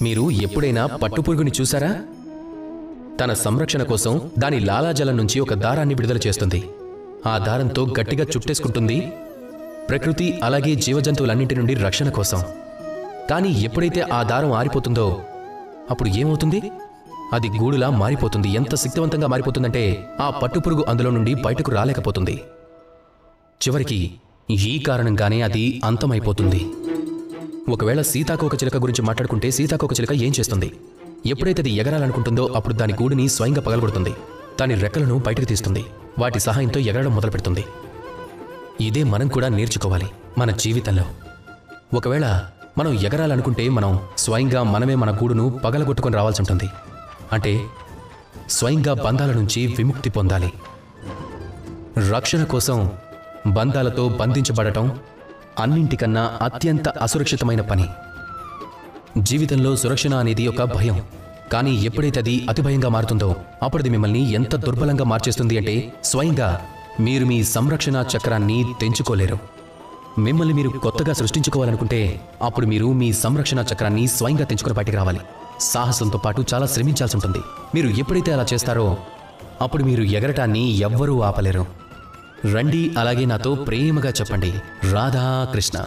మీరు ఎప్పుడైనా పట్టుపురుగుని చూసారా? తన సంరక్షణ కోసం దాని లాలాజలం నుంచి ఒక దారాన్ని విడుదల చేస్తుంది. ఆ దారంతో గట్టిగా చుట్టేసుకుంటుంది, ప్రకృతి అలాగే జీవజంతువులన్నింటి నుండి రక్షణ కోసం. కానీ ఎప్పుడైతే ఆ దారం ఆరిపోతుందో అప్పుడు ఏమవుతుంది? అది గూడులా మారిపోతుంది. ఎంత శక్తివంతంగా మారిపోతుందంటే ఆ పట్టుపురుగు అందులో నుండి బయటకు రాలేకపోతుంది. చివరికి ఈ కారణంగానే అది అంతమైపోతుంది. ఒకవేళ సీతాకోకచిలుక గురించి మాట్లాడుకుంటే, సీతాకోకచిలుక ఏం చేస్తుంది? ఎప్పుడైతే అది ఎగరాలనుకుంటుందో అప్పుడు దాని గూడుని స్వయంగా పగలగొడుతుంది. దాని రెక్కలను బయటకు తీస్తుంది. వాటి సహాయంతో ఎగరడం మొదలు పెడుతుంది. ఇదే మనం కూడా నేర్చుకోవాలి మన జీవితంలో. ఒకవేళ మనం ఎగరాలనుకుంటే మనం స్వయంగా మనమే మన గూడును పగలగొట్టుకొని రావాల్సి ఉంటుంది. అంటే స్వయంగా బంధాల నుంచి విముక్తి పొందాలి. రక్షణ కోసం బంధాలతో బంధించబడటం అన్నింటికన్నా అత్యంత అసురక్షితమైన పని. జీవితంలో సురక్షణ అనేది ఒక భయం. కానీ ఎప్పుడైతే అది అతి భయంగా మారుతుందో అప్పుడు అది మిమ్మల్ని ఎంత దుర్బలంగా మార్చేస్తుంది అంటే స్వయంగా మీరు మీ సంరక్షణ చక్రాన్ని తెంచుకోలేరు. మిమ్మల్ని మీరు కొత్తగా సృష్టించుకోవాలనుకుంటే అప్పుడు మీరు మీ సంరక్షణ చక్రాన్ని స్వయంగా తెంచుకుని బయటికి రావాలి. సాహసంతో పాటు చాలా శ్రమించాల్సి ఉంటుంది. మీరు ఎప్పుడైతే అలా చేస్తారో అప్పుడు మీరు ఎగరటాన్ని ఎవ్వరూ ఆపలేరు. రండి, అలాగే నాతో ప్రేమగా చెప్పండి, రాధాకృష్ణ.